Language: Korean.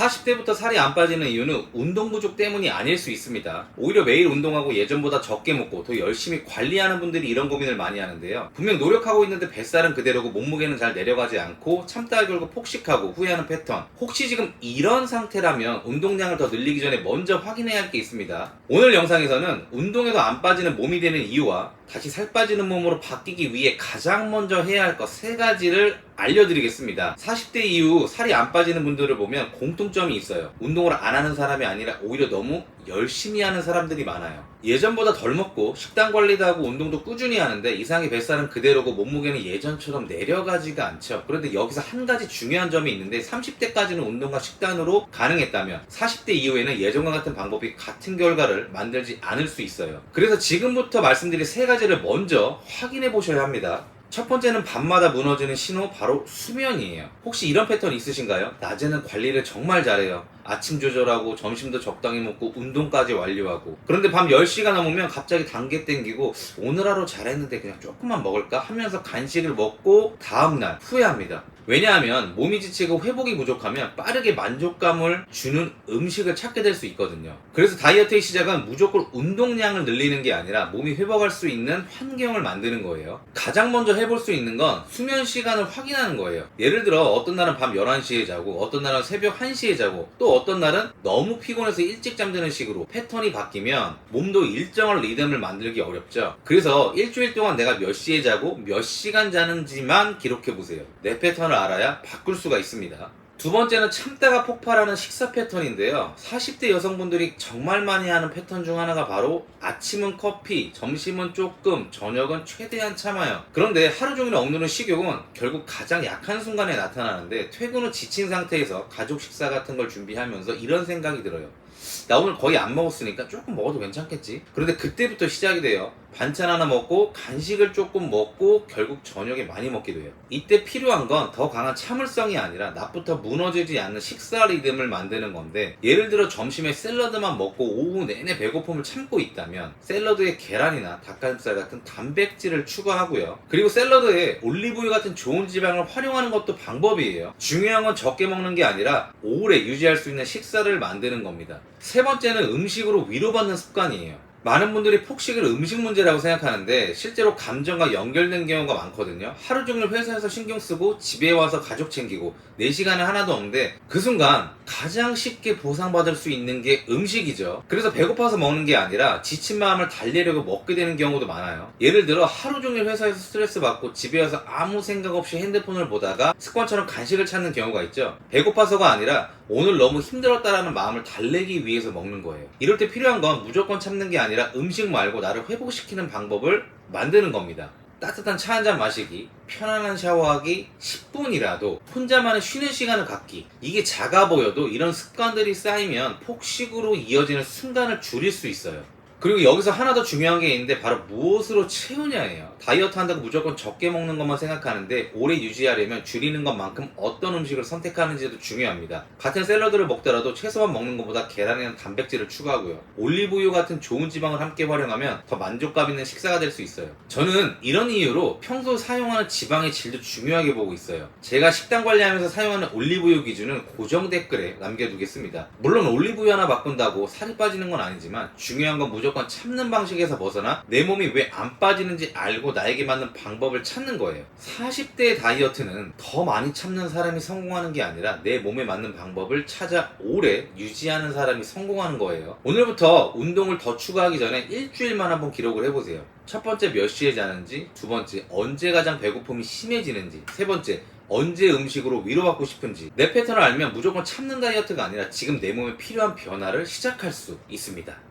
40대부터 살이 안 빠지는 이유는 운동 부족 때문이 아닐 수 있습니다. 오히려 매일 운동하고 예전보다 적게 먹고 더 열심히 관리하는 분들이 이런 고민을 많이 하는데요. 분명 노력하고 있는데 뱃살은 그대로고 몸무게는 잘 내려가지 않고 참다가 결국 폭식하고 후회하는 패턴. 혹시 지금 이런 상태라면 운동량을 더 늘리기 전에 먼저 확인해야 할 게 있습니다. 오늘 영상에서는 운동에도 안 빠지는 몸이 되는 이유와 다시 살 빠지는 몸으로 바뀌기 위해 가장 먼저 해야 할 것 3가지를 알려드리겠습니다. 40대 이후 살이 안 빠지는 분들을 보면 공통점이 있어요. 운동을 안 하는 사람이 아니라 오히려 너무 열심히 하는 사람들이 많아요. 예전보다 덜 먹고 식단 관리도 하고 운동도 꾸준히 하는데 이상하게 뱃살은 그대로고 몸무게는 예전처럼 내려가지가 않죠. 그런데 여기서 한 가지 중요한 점이 있는데 30대까지는 운동과 식단으로 가능했다면 40대 이후에는 예전과 같은 방법이 같은 결과를 만들지 않을 수 있어요. 그래서 지금부터 말씀드린 3가지를 먼저 확인해 보셔야 합니다. 첫 번째는 밤마다 무너지는 신호, 바로 수면이에요. 혹시 이런 패턴 있으신가요? 낮에는 관리를 정말 잘해요. 아침 조절하고 점심도 적당히 먹고 운동까지 완료하고, 그런데 밤 10시가 넘으면 갑자기 단계 땡기고 오늘 하루 잘했는데 그냥 조금만 먹을까 하면서 간식을 먹고 다음날 후회합니다. 왜냐하면 몸이 지치고 회복이 부족하면 빠르게 만족감을 주는 음식을 찾게 될 수 있거든요. 그래서 다이어트의 시작은 무조건 운동량을 늘리는 게 아니라 몸이 회복할 수 있는 환경을 만드는 거예요. 가장 먼저 해볼 수 있는 건 수면 시간을 확인하는 거예요. 예를 들어 어떤 날은 밤 11시에 자고 어떤 날은 새벽 1시에 자고 또 어떤 날은 너무 피곤해서 일찍 잠드는 식으로 패턴이 바뀌면 몸도 일정한 리듬을 만들기 어렵죠. 그래서 일주일 동안 내가 몇 시에 자고 몇 시간 자는지만 기록해보세요. 내 패턴을 알아야 바꿀 수가 있습니다. 두 번째는 참다가 폭발하는 식사 패턴인데요. 40대 여성분들이 정말 많이 하는 패턴 중 하나가 바로 아침은 커피, 점심은 조금, 저녁은 최대한 참아요. 그런데 하루 종일 억누른 식욕은 결국 가장 약한 순간에 나타나는데 퇴근 후 지친 상태에서 가족 식사 같은 걸 준비하면서 이런 생각이 들어요. 나 오늘 거의 안 먹었으니까 조금 먹어도 괜찮겠지? 그런데 그때부터 시작이 돼요. 반찬 하나 먹고 간식을 조금 먹고 결국 저녁에 많이 먹게 돼요. 이때 필요한 건 더 강한 참을성이 아니라 낮부터 무너지지 않는 식사 리듬을 만드는 건데, 예를 들어 점심에 샐러드만 먹고 오후 내내 배고픔을 참고 있다면 샐러드에 계란이나 닭가슴살 같은 단백질을 추가하고요. 그리고 샐러드에 올리브유 같은 좋은 지방을 활용하는 것도 방법이에요. 중요한 건 적게 먹는 게 아니라 오래 유지할 수 있는 식사를 만드는 겁니다. 세 번째는 음식으로 위로받는 습관이에요. 많은 분들이 폭식을 음식 문제라고 생각하는데 실제로 감정과 연결된 경우가 많거든요. 하루 종일 회사에서 신경 쓰고 집에 와서 가족 챙기고 4시간에 하나도 없는데 그 순간 가장 쉽게 보상받을 수 있는 게 음식이죠. 그래서 배고파서 먹는 게 아니라 지친 마음을 달래려고 먹게 되는 경우도 많아요. 예를 들어 하루 종일 회사에서 스트레스 받고 집에 와서 아무 생각 없이 핸드폰을 보다가 습관처럼 간식을 찾는 경우가 있죠. 배고파서가 아니라 오늘 너무 힘들었다라는 마음을 달래기 위해서 먹는 거예요. 이럴 때 필요한 건 무조건 참는 게 아니라 음식 말고 나를 회복시키는 방법을 만드는 겁니다. 따뜻한 차 한잔 마시기, 편안한 샤워하기, 10분이라도 혼자만의 쉬는 시간을 갖기. 이게 작아 보여도 이런 습관들이 쌓이면 폭식으로 이어지는 순간을 줄일 수 있어요. 그리고 여기서 하나 더 중요한 게 있는데 바로 무엇으로 채우냐예요. 다이어트 한다고 무조건 적게 먹는 것만 생각하는데 오래 유지하려면 줄이는 것만큼 어떤 음식을 선택하는지도 중요합니다. 같은 샐러드를 먹더라도 채소만 먹는 것보다 계란이나 단백질을 추가하고요. 올리브유 같은 좋은 지방을 함께 활용하면 더 만족감 있는 식사가 될 수 있어요. 저는 이런 이유로 평소 사용하는 지방의 질도 중요하게 보고 있어요. 제가 식단 관리하면서 사용하는 올리브유 기준은 고정 댓글에 남겨두겠습니다. 물론 올리브유 하나 바꾼다고 살이 빠지는 건 아니지만 중요한 건 무조건 참는 방식에서 벗어나 내 몸이 왜 안 빠지는지 알고 나에게 맞는 방법을 찾는 거예요. 40대의 다이어트는 더 많이 참는 사람이 성공하는 게 아니라 내 몸에 맞는 방법을 찾아 오래 유지하는 사람이 성공하는 거예요. 오늘부터 운동을 더 추가하기 전에 일주일만 한번 기록을 해보세요. 첫 번째 몇 시에 자는지, 두 번째 언제 가장 배고픔이 심해지는지, 세 번째 언제 음식으로 위로받고 싶은지. 내 패턴을 알면 무조건 참는 다이어트가 아니라 지금 내 몸에 필요한 변화를 시작할 수 있습니다.